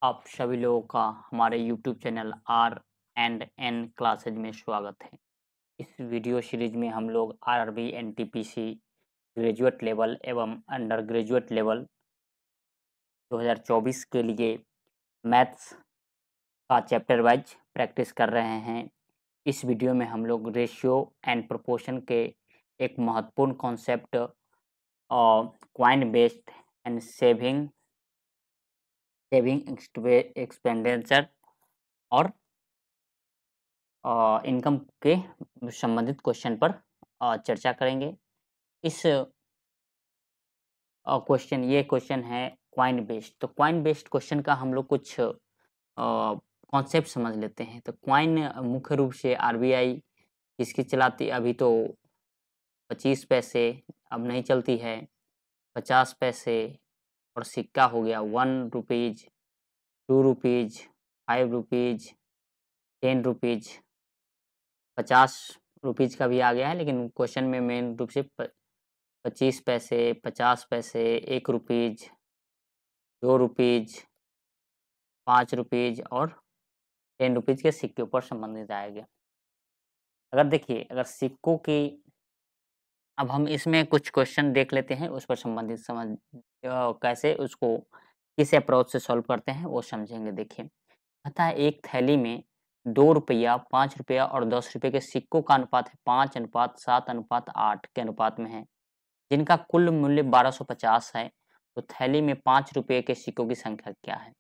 आप सभी लोगों का हमारे YouTube channel R and N classes में स्वागत है। इस वीडियो सीरीज में हम लोग आरआरबी एनटीपीसी ग्रेजुएट लेवल एवं अंडर ग्रेजुएट लेवल 2024 के लिए मैथ्स का चैप्टर वाइज प्रैक्टिस कर रहे हैं। इस वीडियो में हम लोग रेशियो एंड प्रोपोर्शन के एक महत्वपूर्ण concept coin based and saving expenditure और इनकम के संबंधित क्वेश्चन पर चर्चा करेंगे। इस ये क्वेश्चन है क्वाइन बेस्ड। तो क्वाइन बेस्ड क्वेश्चन का हम लोग कुछ कॉन्सेप्ट समझ लेते हैं। तो क्वाइन मुख्य रूप से आरबीआई किसकी चलाती है? अभी तो 25 पैसे अब नहीं चलती है, 50 पैसे और सिक्का हो गया 1 rupees, 2 rupees, 5 rupees, 10 rupees, 50 rupees का भी आ गया है, लेकिन क्वेश्चन में मेन रूप से 25 पैसे, 50 पैसे, 1 रुपीज़, 2 रुपीज़, 5 रुपीज़ और 10 रुपीज़ के सिक्कों पर संबंधित आएगा। अगर देखिए, अगर सिक्कों की अब हम इसमें कुछ क्वेश्चन देख लेते हैं, उस पर संबंधित कैसे उसको किस अप्रोच से सॉल्व करते हैं वो समझेंगे। देखिए, कहता है एक थैली में 2 रुपया, 5 रुपया और 10 रुपये के सिक्कों का अनुपात है 5:7:8 के अनुपात में है, जिनका कुल मूल्य 1250 है। तो थैली में 5 रुपये के सिक्कों की संख्या क्या है?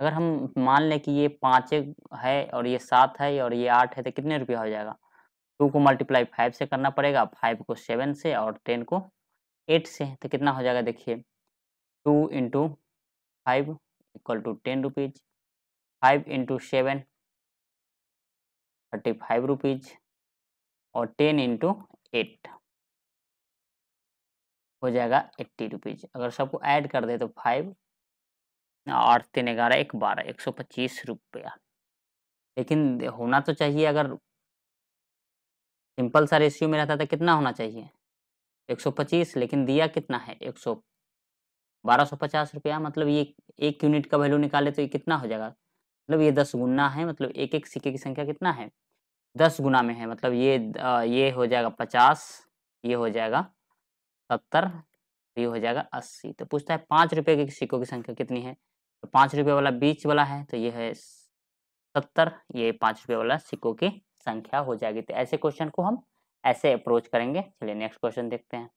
अगर हम मान लें कि ये 5 है और ये 7 है और ये 8 है, तो कितने रुपया हो जाएगा? 2 को मल्टीप्लाई 5 से करना पड़ेगा, 5 को 7 से और 10 को 8 से। तो कितना हो जाएगा देखिए, 2 into 5 equal to 10 rupees, 5 into 7 35 rupees और 10 इंटू 8 हो जाएगा 80 रुपीज़। अगर सबको ऐड कर दे तो 5 8 3 11 1 12 125 रुपया। लेकिन होना तो चाहिए, अगर सिंपल सा रेशियो में रहता तो कितना होना चाहिए? 125, लेकिन दिया कितना है? 1250 रुपया। मतलब ये 1 यूनिट का वैल्यू निकाले तो ये कितना हो जाएगा? मतलब ये 10 गुना है, मतलब एक-एक सिक्के की संख्या कितना है? 10 गुना में है। मतलब ये हो जाएगा 50, ये हो जाएगा 70, ये हो जाएगा 80। तो पूछता है 5 रुपए के सिक्कों की संख्या कितनी है? तो 5 रुपए वाला बीच वाला है, तो ये है 70, ये 5 रुपए वाला सिक्कों की संख्या हो जाएगी। तो ऐसे क्वेश्चन को हम ऐसे अप्रोच करेंगे। चलिए नेक्स्ट क्वेश्चन देखते हैं।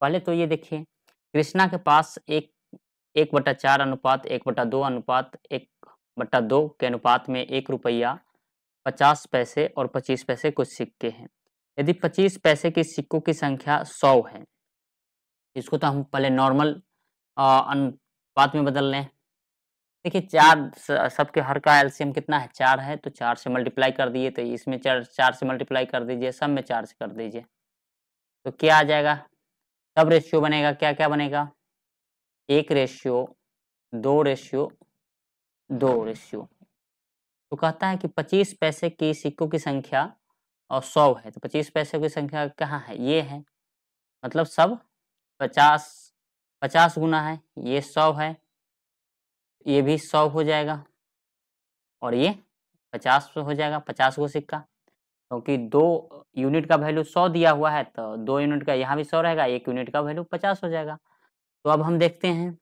पहले तो ये देखिए, कृष्णा के पास 1/4 अनुपात 1/2 अनुपात 1/2 के अनुपात में 1 रुपया, 50 पैसे और 25 पैसे कुछ सिक्के हैं। यदि 25 पैसे के सिक्कों की संख्या 100 है, इसको तो हम पहले नॉर्मल अनुपात में बदल लें। देखिए 4 सबके हर का एलसीएम कितना है? 4 है, तो 4 से मल्टीप्लाई कर दिए, तो इसमें 4 से मल्टीप्लाई कर दीजिए, सब में 4 से कर दीजिए। तो क्या आ जाएगा? सब रेशियो बनेगा, क्या-क्या बनेगा? 1 रेशियो 2 रेशियो 2 रेशियो। तो कहता है कि 25 पैसे की सिक्कों की संख्या और 100 है, तो 25 पैसे की संख्या कहाँ है? ये है। मतलब सब 50 50 गुना है, ये 100 है, ये भी 100 हो जाएगा और ये 50 हो जाएगा, 50 गो सिक्का। क्योंकि 2 यूनिट का वैल्यू 100 दिया हुआ है, तो 2 यूनिट का यहाँ भी 100 रहेगा, 1 यूनिट का वैल्यू 50 हो जाएगा। तो अब हम देखते हैं,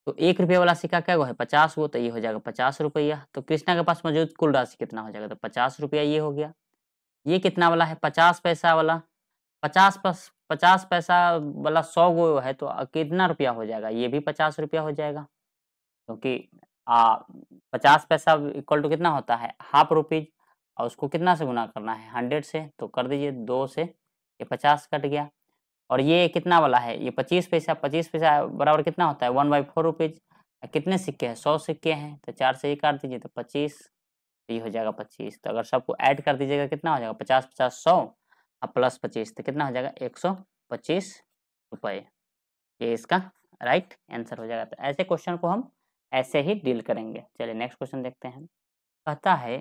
तो 1 रुपये वाला सिक्का क्या गो है? 50 गो, तो ये हो जाएगा 50 रुपया। तो कृष्णा के पास मौजूद कुल राशि कितना हो जाएगा? तो 50 रुपया ये हो गया। ये कितना वाला है? 50 पैसा वाला। 50 पैसा वाला 100 गो है, तो कितना रुपया हो जाएगा? ये भी 50 रुपया हो जाएगा। क्योंकि 50 पैसा इक्वल टू कितना होता है? हाफ रुपीज़, और उसको कितना से गुना करना है? 100 से। तो कर दीजिए 2 से, ये 50 कट गया। और ये कितना वाला है? ये 25 पैसा बराबर कितना होता है? 1/4 रुपीज़। कितने सिक्के हैं? 100 सिक्के हैं, तो 4 से ये काट दीजिए, तो 25, तो ये हो जाएगा 25। तो अगर सबको ऐड कर दीजिएगा कितना हो जाएगा? 50-50 100 और प्लस 25, तो कितना हो जाएगा? 125 रुपए। ये इसका राइट आंसर हो जाएगा। तो ऐसे क्वेश्चन को हम ऐसे ही डील करेंगे। चलिए नेक्स्ट क्वेश्चन देखते हैं। कहता है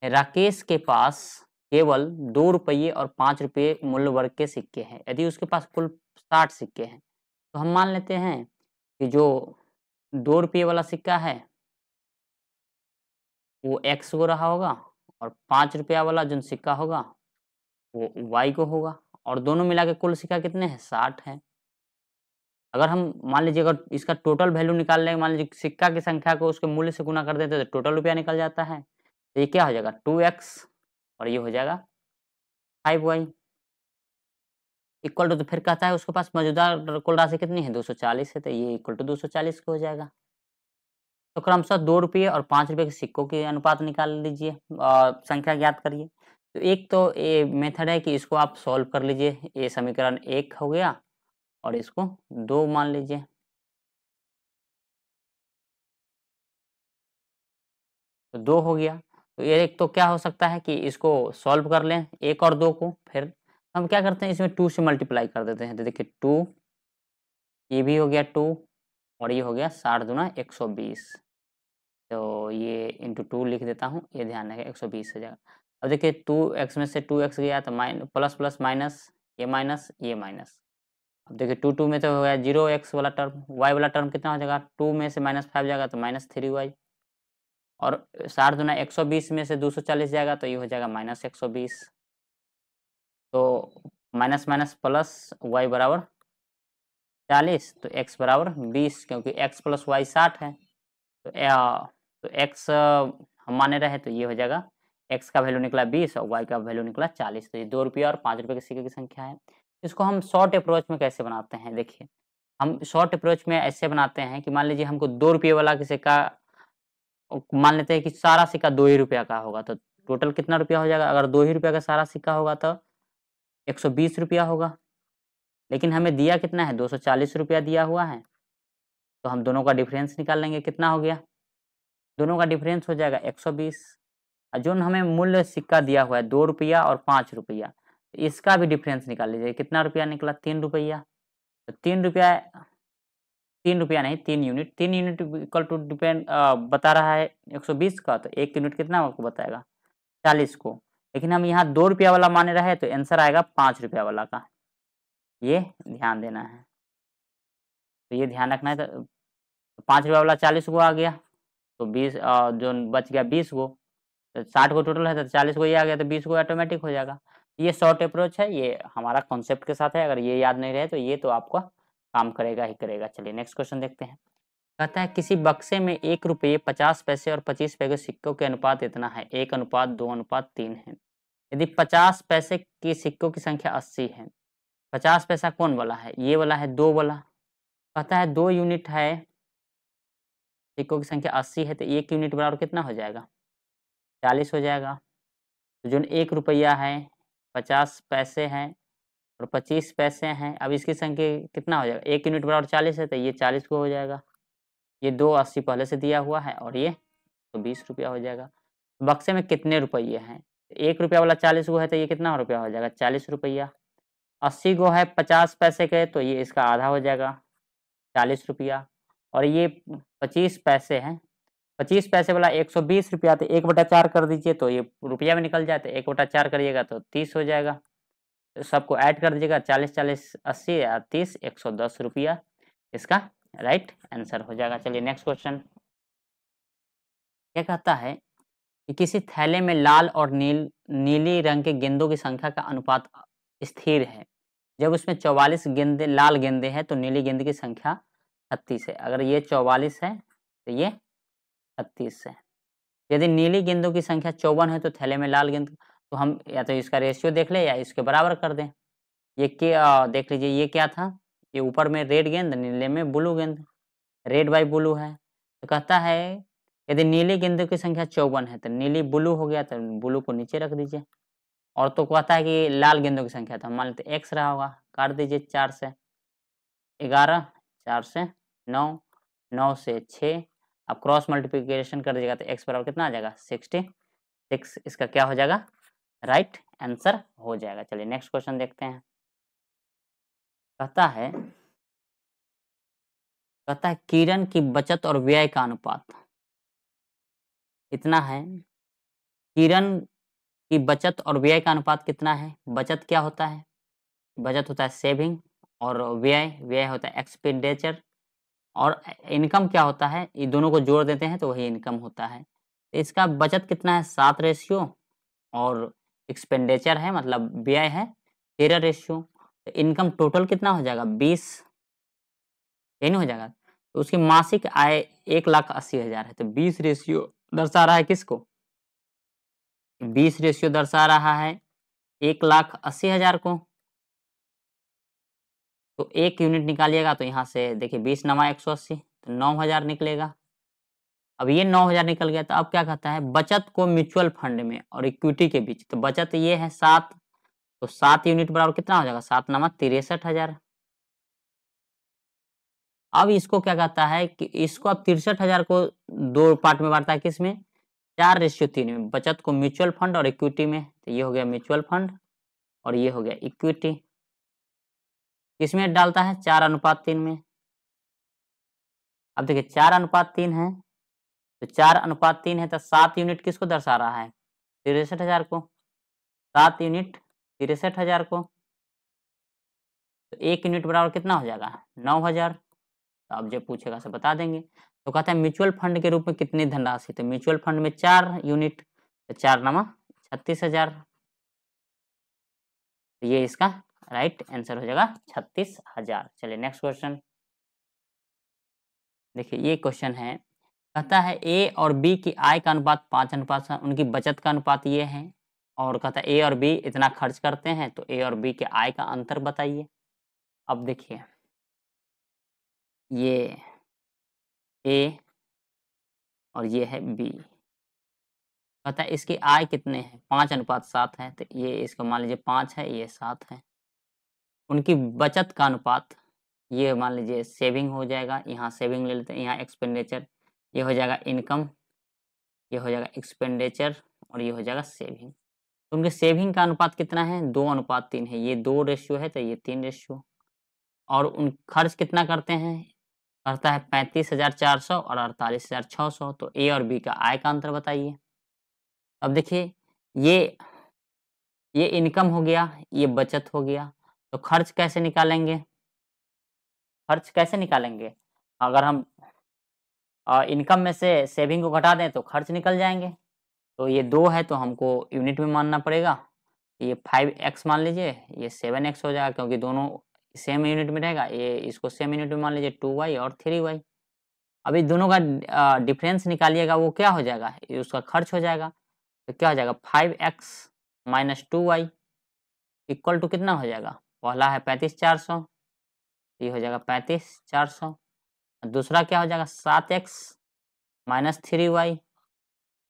राकेश के पास केवल 2 रुपये और 5 रुपये मूल्य वर्ग के सिक्के हैं। यदि उसके पास कुल 60 सिक्के हैं, तो हम मान लेते हैं कि जो ₹2 वाला सिक्का है वो x को रहा होगा और ₹5 वाला जो सिक्का होगा वो y को होगा और दोनों मिला के कुल सिक्का कितने हैं 60 है। अगर हम मान लीजिए अगर इसका टोटल वैल्यू निकाल लें, मान लीजिए सिक्का की संख्या को उसके मूल्य से गुना कर देते हैं तो टोटल रुपया निकल जाता है। तो ये क्या हो जाएगा 2x और ये हो जाएगा 5y इक्वल टू, तो फिर कहता है उसके पास मौजूदा कुल राशि कितनी है 240 है, तो ये इक्वल टू 240 का हो जाएगा। तो क्रमशः ₹2 और ₹5 के सिक्कों के अनुपात निकाल लीजिए, संख्या ज्ञात करिए। तो एक तो ये मेथड है कि इसको आप सॉल्व कर लीजिए, ये समीकरण 1 हो गया और इसको 2 मान लीजिए। तो 2 हो गया। तो ये एक तो क्या हो सकता है कि इसको सॉल्व कर लें 1 और 2 को, फिर हम क्या करते हैं इसमें 2 से मल्टीप्लाई कर देते हैं। तो देखिए 2, ये भी हो गया 2 और ये हो गया 60 दूना 120। तो ये इंटू 2 लिख देता हूँ, ये ध्यान रखें 120 हो जाएगा। अब देखिए 2x में से 2x गया तो प्लस प्लस माइनस, ये माइनस ये माइनस। अब देखिए 2 में तो हो गया 0x वाला टर्म, y वाला टर्म कितना हो जाएगा 2 में से -5 जाएगा तो -3y और 60 दूना 120 में से 240 जाएगा तो ये हो जाएगा -120। तो माइनस माइनस प्लस y बराबर 40 तो x बराबर 20, क्योंकि x प्लस वाई 60 है। तो x हम माने रहे तो ये हो जाएगा, x का वैल्यू निकला 20 और y का वैल्यू निकला 40। तो ये ₹2 और ₹5 के सिक्के की संख्या है। इसको हम शॉर्ट अप्रोच में कैसे बनाते हैं, देखिए हम शॉर्ट अप्रोच में ऐसे बनाते हैं कि मान लीजिए हमको ₹2 वाला की सिक्का, मान लेते हैं कि सारा सिक्का ₹2 का होगा, तो टोटल कितना रुपया हो जाएगा, अगर ₹2 का सारा सिक्का होगा तो ₹120 होगा। लेकिन हमें दिया कितना है ₹240 दिया हुआ है, तो हम दोनों का डिफरेंस निकाल लेंगे, कितना हो गया, दोनों का डिफरेंस हो जाएगा 120। और जो हमें मूल्य सिक्का दिया हुआ है ₹2 और ₹5, इसका भी डिफरेंस निकाल लीजिए, कितना रुपया निकला ₹3। तो ₹3 नहीं 3 यूनिट इक्वल टू बता रहा है 120 का, तो 1 यूनिट कितना आपको बताएगा 40 को। लेकिन हम यहाँ ₹2 वाला माने रहे तो आंसर आएगा ₹5 वाला का, ये ध्यान देना है। तो ये ध्यान रखना है। तो ₹5 वाला 40 को आ गया, तो 20 जो बच गया 20 को, तो 60 को टोटल है तो 40 को ये आ गया, तो 20 को ऑटोमेटिक हो जाएगा। ये शॉर्ट अप्रोच है, ये हमारा कॉन्सेप्ट के साथ है। अगर ये याद नहीं रहे तो ये तो आपका काम करेगा ही करेगा। चलिए नेक्स्ट क्वेश्चन देखते हैं। कहता है किसी बक्से में ₹1, 50 पैसे और 25 पैसे के सिक्कों के अनुपात इतना है, 1:2:3 है। यदि 50 पैसे के सिक्कों की संख्या 80 है, 50 पैसा कौन वाला है, ये वाला है 2 वाला। कहता है 2 यूनिट है, सिक्कों की संख्या 80 है, तो 1 यूनिट बराबर कितना हो जाएगा 40 हो जाएगा। तो जो ₹1 है, 50 पैसे हैं और 25 पैसे हैं। अब इसकी संख्या कितना हो जाएगा, 1 यूनिट बराबर 40 है, तो ये 40 को हो जाएगा। ये 2 80 पहले से दिया हुआ है और ये तो ₹20 हो जाएगा। बक्से में कितने रुपये हैं, ₹1 वाला 40 गो है तो ये कितना रुपया हो जाएगा ₹40। 80 गो है 50 पैसे के, तो ये इसका आधा हो जाएगा ₹40। और ये 25 पैसे हैं, 25 पैसे वाला ₹120, तो 1/4 कर दीजिए तो ये रुपया में निकल जाए, तो 1/4 करिएगा तो 30 हो जाएगा। तो सबको ऐड कर दीजिएगा, 40 40 80 और 30 ₹110 इसका राइट आंसर हो जाएगा। चलिए नेक्स्ट क्वेश्चन क्या कहता है कि किसी थैले में लाल और नीली रंग के गेंदों की संख्या का अनुपात स्थिर है। जब उसमें 44 गेंदे लाल गेंदे हैं तो नीली गेंद की संख्या 36 है। अगर ये 44 है तो ये 36 है। यदि नीली गेंदों की संख्या 54 है तो थैले में लाल गेंद, तो हम या तो इसका रेशियो देख लें या इसके बराबर कर दें। ये क्या देख लीजिए, ये क्या था, ये ऊपर में रेड गेंद, नीले में ब्लू गेंद, रेड बाई ब्लू है। तो कहता है यदि नीली गेंदों की संख्या 54 है तो नीली ब्लू हो गया, तो ब्लू को नीचे रख दीजिए। और तो कहता है कि लाल गेंदों की संख्या, तो मान लेते एक्स रहा होगा, काट दीजिए 4 से 11, 4 से 9, 9 से 6, अब क्रॉस मल्टीप्लिकेशन कर दीजिएगा तो एक्स बराबर कितना आ जाएगा 66, इसका क्या हो जाएगा राइट आंसर हो जाएगा। चलिए नेक्स्ट क्वेश्चन देखते हैं। कहता है किरण की बचत और व्यय का अनुपात इतना है। किरण की बचत और व्यय का अनुपात कितना है, बचत क्या होता है, बचत होता है सेविंग, और व्यय होता है एक्सपेंडिचर। और इनकम क्या होता है, ये दोनों को जोड़ देते हैं तो वही इनकम होता है। तो इसका बचत कितना है 7 रेशियो और एक्सपेंडिचर है मतलब व्यय है 13 रेशियो। तो इनकम टोटल कितना हो जाएगा 20, ये नहीं हो जाएगा। तो उसकी मासिक आय 1,80,000 है, तो 20 रेशियो दर्शा रहा है किसको, 20 रेशियो दर्शा रहा है 1,80,000 को। तो 1 यूनिट निकालिएगा तो यहाँ से देखिए 20 नवा 180 तो 9,000 निकलेगा। अब ये 9,000 निकल गया तो अब क्या कहता है, बचत को म्यूचुअल फंड में और इक्विटी के बीच, तो बचत ये है 7, तो 7 यूनिट बराबर कितना हो जाएगा 7 नवा 63,000। अब इसको क्या कहता है कि इसको अब 63,000 को 2 पार्ट में बाँटता है, किसमें 4:3 में, बचत को म्यूचुअल फंड और इक्विटी में। तो ये हो गया म्यूचुअल फंड और ये हो गया इक्विटी। किसमें डालता है 4:3 में। अब देखिए 4:3 है, तो 4:3 है तो 7 यूनिट किसको दर्शा रहा है 63,000 को, 7 यूनिट 63,000 को। तो 1 यूनिट बराबर कितना हो जाएगा 9,000। तो अब जब पूछेगा से बता देंगे। तो कहता है म्यूचुअल फंड के रूप में कितनी धनराशि, तो म्यूचुअल फंड में 4 यूनिट, तो 4 नवा 36,000। तो ये इसका राइट आंसर हो जाएगा 36,000। चलिए नेक्स्ट क्वेश्चन देखिए, ये क्वेश्चन है, कहता है ए और बी की आय का अनुपात 5:7, उनकी बचत का अनुपात ये है, और कहता है ए और बी इतना खर्च करते हैं, तो ए और बी के आय का अंतर बताइए। अब देखिए ये ए और ये है बी, कहता है इसकी आय कितने हैं 5:7 है, तो ये इसको मान लीजिए 5 है, ये 7 है। उनकी बचत का अनुपात, ये मान लीजिए सेविंग हो जाएगा, यहाँ सेविंग ले लेते हैं, यहाँ एक्सपेंडिचर, ये हो जाएगा इनकम, ये हो जाएगा एक्सपेंडिचर और ये हो जाएगा सेविंग। तो उनके सेविंग का अनुपात कितना है 2:3 है, ये 2 रेशियो है तो ये 3 रेशियो। और उन खर्च कितना करते हैं, करता है 35,400 और 48,600। तो ए और बी का आय का अंतर बताइए। अब देखिए ये इनकम हो गया, ये बचत हो गया, तो खर्च कैसे निकालेंगे, खर्च कैसे निकालेंगे, अगर हम इनकम में से सेविंग को घटा दें तो खर्च निकल जाएंगे। तो ये 2 है तो हमको यूनिट में मानना पड़ेगा, ये 5x मान लीजिए, ये 7x हो जाएगा क्योंकि दोनों सेम यूनिट में रहेगा। ये इसको सेम यूनिट में मान लीजिए 2y और 3y। अभी दोनों का डिफरेंस निकालिएगा, वो क्या हो जाएगा, ये उसका खर्च हो जाएगा। तो क्या हो जाएगा 5x minus 2y equal to कितना हो जाएगा, पहला है 35,400, ये हो जाएगा 35,400। दूसरा क्या हो जाएगा 7x minus 3y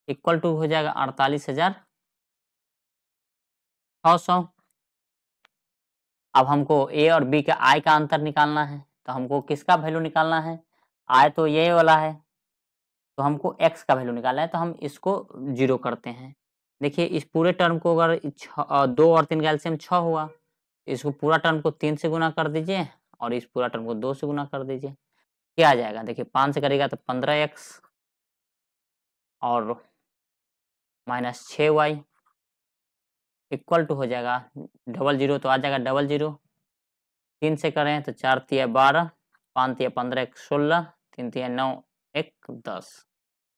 equal to हो जाएगा 48,600। अब हमको ए और बी के आय का अंतर निकालना है, तो हमको किसका वैल्यू निकालना है, आय तो ये वाला है, तो हमको x का वैल्यू निकालना है, तो हम इसको 0 करते हैं। देखिए इस पूरे टर्म को अगर 2 और 3 का एलसीएम 6 हुआ, इसको पूरा टर्म को 3 से गुना कर दीजिए और इस पूरा टर्म को 2 से गुना कर दीजिए। क्या आ जाएगा, देखिए 5 से करेगा तो 15x और माइनस 6y इक्वल टू हो जाएगा 00, तो आ जाएगा 00। 3 से करें तो 4 तिया 12, 5 तिया 15, 1 16, 3 तिया 9, 1 10।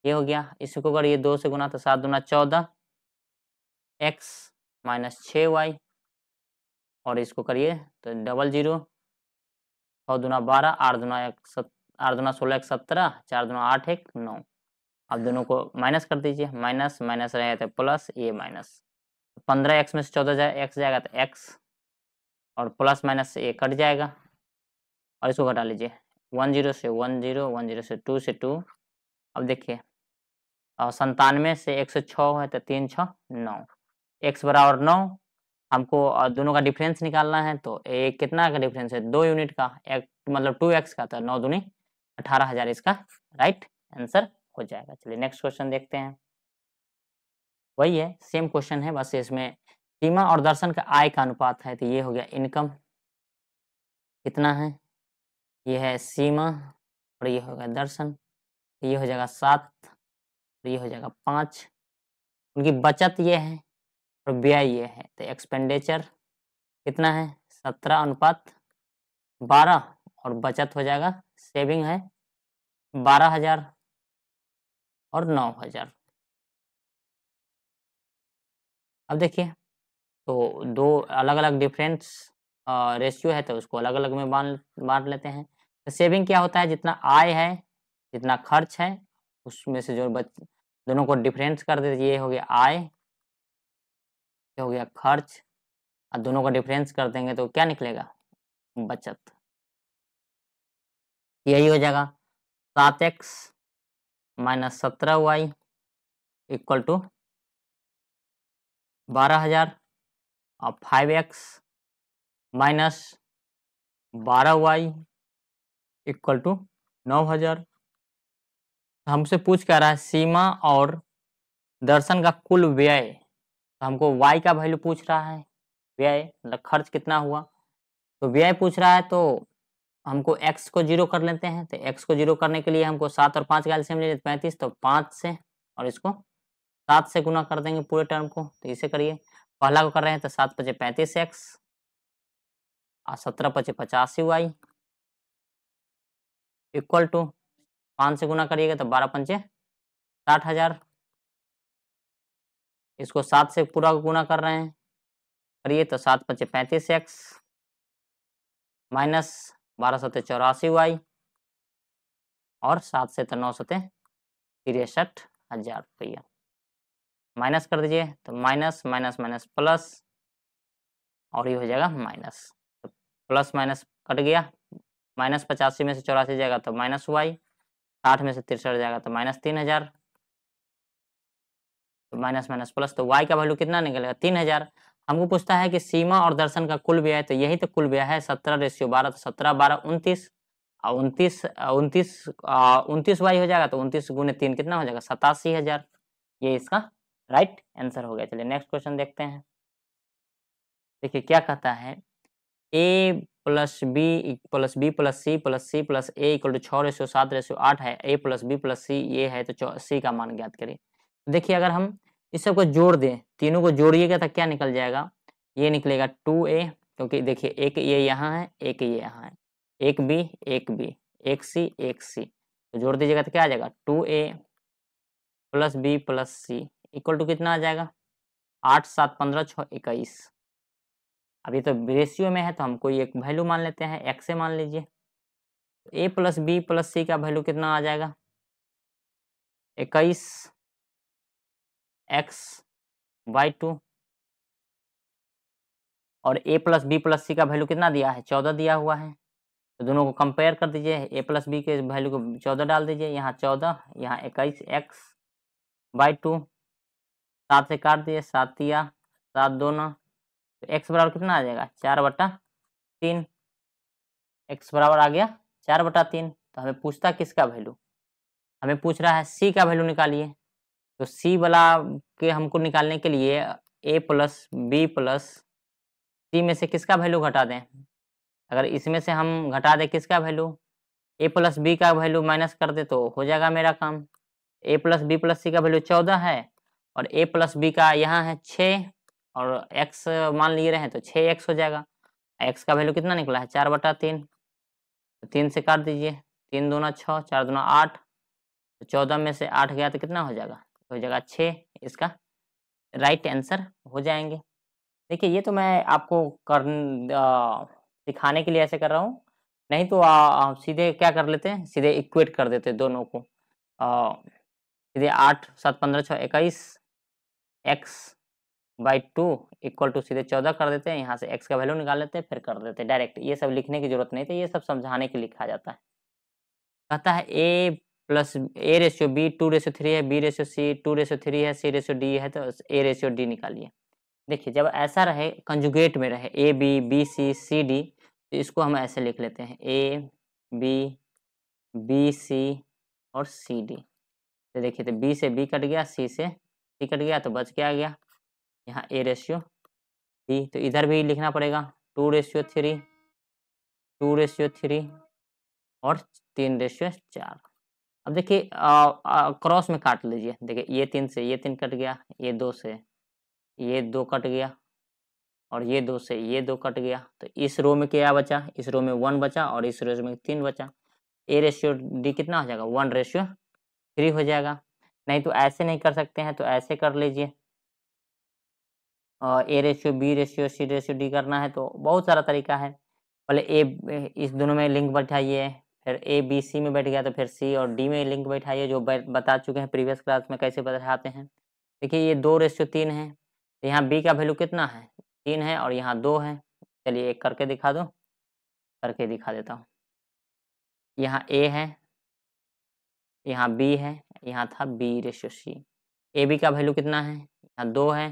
ये हो गया। इसको अगर ये 2 से गुना तो 7 दूना 14 x माइनस 6y और इसको करिए तो 00, 6 दूना 12, 8 दूना 16 1 17, 4 दूना 8 1 9। अब दोनों को माइनस कर दीजिए, माइनस माइनस रहेगा तो प्लस, ये माइनस 15x में से 14 x जाएगा तो x और प्लस माइनस से ये कट जाएगा और इसको घटा लीजिए 10 से 10, 10 से 2 से 2। अब देखिए और 97 से 106 है तो 3 6 9, x बराबर 9। हमको दोनों का डिफरेंस निकालना है, तो एक कितना का डिफरेंस है 2 यूनिट का, एक मतलब 2x का, तो 9 दूनी 18,000 इसका राइट आंसर हो जाएगा। चलिए नेक्स्ट क्वेश्चन देखते हैं। वही है, सेम क्वेश्चन है, बस इसमें सीमा और दर्शन का आय का अनुपात है। तो ये हो गया इनकम कितना है, ये है सीमा और ये हो गया दर्शन, ये हो जाएगा 7 और ये हो जाएगा 5। उनकी बचत ये है और व्यय ये है, तो एक्सपेंडिचर कितना है 17:12 और बचत हो जाएगा सेविंग है 12,000 और 9,000। अब देखिए, तो दो अलग-अलग डिफरेंस रेशियो है, तो उसको अलग-अलग में बाँट लेते हैं। तो सेविंग क्या होता है, जितना आय है, जितना खर्च है, उसमें से जो बच दोनों को डिफरेंस कर दीजिए, ये हो गया आय, ये हो गया खर्च, और दोनों का डिफरेंस कर देंगे तो क्या निकलेगा? बचत। यही हो जाएगा 7x minus 17y equal to 12,000 और 5x minus 12y equal to 9,000। हमसे पूछ क्या रहा है, सीमा और दर्शन का कुल व्यय। तो हमको y का वैल्यू पूछ रहा है, व्यय मतलब खर्च कितना हुआ। तो व्यय पूछ रहा है, तो हमको x को 0 कर लेते हैं। तो x को 0 करने के लिए हमको 7 और 5 का एलसीएम ले लेते 35, तो 5 से और इसको 7 से गुना कर देंगे पूरे टर्म को। तो इसे करिए, पहला को कर रहे हैं तो 7 पचे 35x और 17 पचे 85y इक्वल टू 5 से गुना करिएगा तो 12 पंचे 60,000। इसको 7 से पूरा गुना कर रहे हैं, करिए तो 7 पचे 35x माइनस 12 सते 84y और 7 से तो 9 सते 63,000 रुपया। माइनस कर दीजिए तो माइनस माइनस माइनस प्लस और ये हो जाएगा माइनस। तो प्लस माइनस कट गया, माइनस 85 में से 84 जाएगा तो माइनस y, 60 में से 63 जाएगा तो माइनस 3,000। तो माइनस माइनस प्लस, तो y का वैल्यू कितना निकलेगा? 3,000। हमको पूछता है कि सीमा और दर्शन का कुल व्यय, तो यही तो कुल व्यय है 17:12। तो 17 12 29 और 29 y हो जाएगा, तो 29 गुने 3 कितना हो जाएगा? 87,000। ये इसका राइट आंसर हो गया। चलिए नेक्स्ट क्वेश्चन देखते हैं। देखिए क्या कहता है, a plus B plus B plus C plus सी प्लस ए इक्वल टू 6:7:8 है। a plus B plus C ये है, तो सी का मान ज्ञात करिए। देखिए अगर हम इस सबको जोड़ दें, तीनों को जोड़िएगा तो क्या निकल जाएगा? ये निकलेगा 2a, क्योंकि देखिए एक ये यहाँ है, एक ये यहाँ है, एक b एक b, एक c, तो जोड़ दीजिएगा तो क्या आ जाएगा? 2a plus B plus C equal to कितना आ जाएगा? 8 7 15 6 21। अभी तो रेशियो में है, तो हम कोई एक वैल्यू मान लेते हैं, x से मान लीजिए। a प्लस बी प्लस सी का वैल्यू कितना आ जाएगा? 21 x बाई 2, और a प्लस बी प्लस सी का वैल्यू कितना दिया है? 14 दिया हुआ है। तो दोनों को कंपेयर कर दीजिए, a प्लस बी के वैल्यू को 14 डाल दीजिए, यहाँ 14 यहाँ 21 x बाई 2, 7 से काट दिए, 7 दिया 7 दूना, तो x बराबर कितना आ जाएगा? 4/3। x बराबर आ गया 4/3। तो हमें पूछता किसका वैल्यू? हमें पूछ रहा है c का वैल्यू निकालिए। तो c वाला के हमको निकालने के लिए a प्लस बी प्लस सी में से किसका वैल्यू घटा दें? अगर इसमें से हम घटा दें किसका वैल्यू? a प्लस बी का वैल्यू माइनस कर दे तो हो जाएगा मेरा काम। a प्लस बी प्लस सी का वैल्यू 14 है और a प्लस बी का यहाँ है 6 और x मान लिए रहे तो 6x हो जाएगा। x का वैल्यू कितना निकला है? 4/3। तो 3 से काट दीजिए, 3 दूना 6 4 दूना 8, तो 14 में से 8 गया तो कितना हो जाएगा? हो जाएगा 6। इसका राइट आंसर हो जाएंगे। देखिए ये तो मैं आपको सिखाने के लिए ऐसे कर रहा हूँ, नहीं तो सीधे क्या कर लेते हैं, सीधे इक्वेट कर देते हैं दोनों को। सीधे 8 7 15 6 21 x बाई 2 इक्वल टू सीधे 14 कर देते हैं, यहाँ से x का वैल्यू निकाल लेते हैं, फिर कर देते हैं डायरेक्ट। ये सब लिखने की जरूरत नहीं थी, ये सब समझाने के लिए लिखा जाता है। कहता है a plus a ratio b 2:3 है, b रेशियो c 2:3 है, c रेशियो d है, तो a रेशियो d निकालिए। देखिए जब ऐसा रहे कंजुगेट में रहे A B B C C D, तो इसको हम ऐसे लिख लेते हैं ए बी बी सी और सी डी। तो देखिए तो बी से बी कट गया, सी से सी कट गया, तो बच क्या गया? यहाँ ए रेशियो डी। तो इधर भी लिखना पड़ेगा 2:3 2:3 और 3:4। अब देखिए क्रॉस में काट लीजिए। देखिए ये 3 से ये 3 कट गया, ये 2 से ये 2 कट गया और ये 2 से ये 2 कट गया। तो इस रो में क्या बचा? इस रो में 1 बचा और इस रो में 3 बचा। ए रेशियो डी कितना हो जाएगा 1:3 हो जाएगा। नहीं तो ऐसे नहीं कर सकते हैं, तो ऐसे कर लीजिए। A ratio B ratio C ratio D करना है तो बहुत सारा तरीका है। पहले इस दोनों में लिंक बैठाइए, फिर ए बी सी में बैठ गया तो फिर सी और डी में लिंक बैठाइए, जो बता चुके हैं प्रीवियस क्लास में कैसे बैठाते हैं। देखिए ये 2:3 है, तो यहाँ बी का वैल्यू कितना है 3 है और यहाँ 2 है। चलिए एक करके दिखा दो, करके दिखा देता हूँ। यहाँ ए है, यहाँ बी है, यहाँ था B ratio C. A B का वैल्यू कितना है, यहाँ 2 है,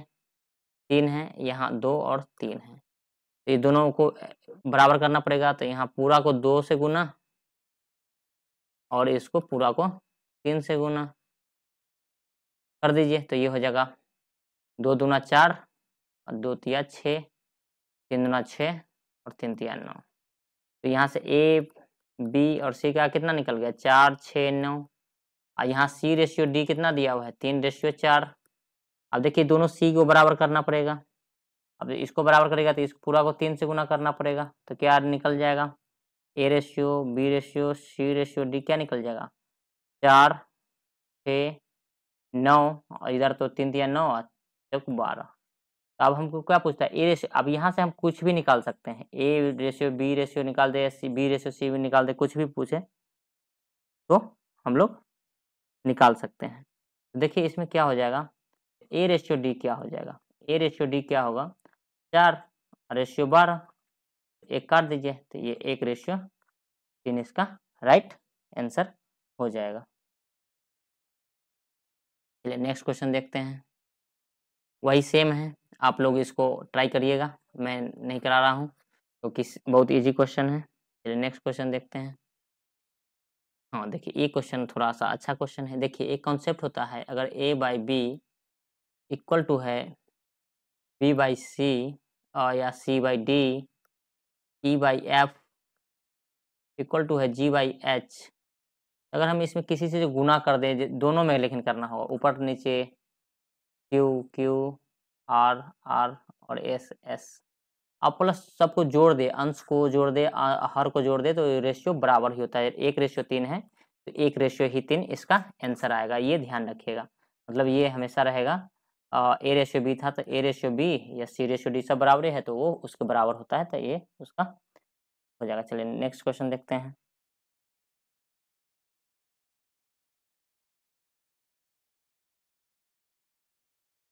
3 है, यहाँ 2 और 3 है। तो ये दोनों को बराबर करना पड़ेगा, तो यहाँ पूरा को 2 से गुना और इसको पूरा को 3 से गुना कर दीजिए, तो ये हो जाएगा 2 दूना 4 और 2 तिया 6, 3 दूना 6 और 3 तिया 9। तो यहाँ से ए बी और सी का कितना निकल गया 4 6 9, और यहाँ सी रेशियो डी कितना दिया हुआ है 3:4। अब देखिए दोनों सी को बराबर करना पड़ेगा। अब इसको बराबर करेगा तो इस पूरा को 3 से गुना करना पड़ेगा, तो क्या निकल जाएगा A ratio B ratio C ratio D क्या निकल जाएगा 4 6 9, और इधर तो 3 तिया 9 और 12। तो अब हमको क्या पूछता है ए रेशियो। अब यहाँ से हम कुछ भी निकाल सकते हैं, ए रेशियो बी रेशियो निकाल दे, सी बी रेशियो सी भी निकाल दे, कुछ भी पूछे तो हम लोग निकाल सकते हैं। तो देखिए इसमें क्या हो जाएगा, ए रेशियो डी क्या हो जाएगा, ए रेशियो डी क्या होगा 4 रेशियो 12, एक काट दीजिए तो ये 1:3 इसका राइट आंसर हो जाएगा। चलिए नेक्स्ट क्वेश्चन देखते हैं। वही सेम है, आप लोग इसको ट्राई करिएगा, मैं नहीं करा रहा हूँ क्योंकि बहुत इजी क्वेश्चन है। चलिए नेक्स्ट क्वेश्चन देखते हैं। हाँ देखिए ये क्वेश्चन थोड़ा सा अच्छा क्वेश्चन है। देखिए एक कॉन्सेप्ट होता है, अगर a by B equal to है b बाई सी या c by D, e by F equal to है g बाई एच। अगर हम इसमें किसी से गुना कर दें, दोनों में लेकिन करना होगा, ऊपर नीचे क्यू क्यू आर आर और एस एस, अब प्लस सबको जोड़ दे, अंश को जोड़ दे, हर को जोड़ दे, तो रेशियो बराबर ही होता है। 1:3 है तो 1:3 इसका आंसर आएगा, ये ध्यान रखिएगा। मतलब ये हमेशा रहेगा, ए रेशियो बी था तो ए रेशियो बी या सी रेशियो डी सब बराबर है, तो वो उसके बराबर होता है, तो ये उसका हो जाएगा। चलिए नेक्स्ट क्वेश्चन देखते हैं।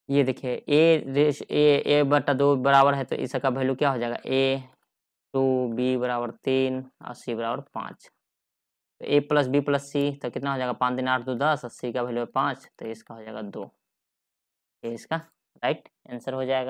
ये देखिए ए बटा 2 बराबर है, तो इसका वैल्यू क्या हो जाएगा ए 2 बी बराबर 3 और सी बराबर 5। तो ए प्लस बी प्लस सी तो कितना हो जाएगा 5 3 8 2 10, और सी का वैल्यू है 5, तो इसका हो जाएगा 2। ये इसका राइट आंसर हो जाएगा।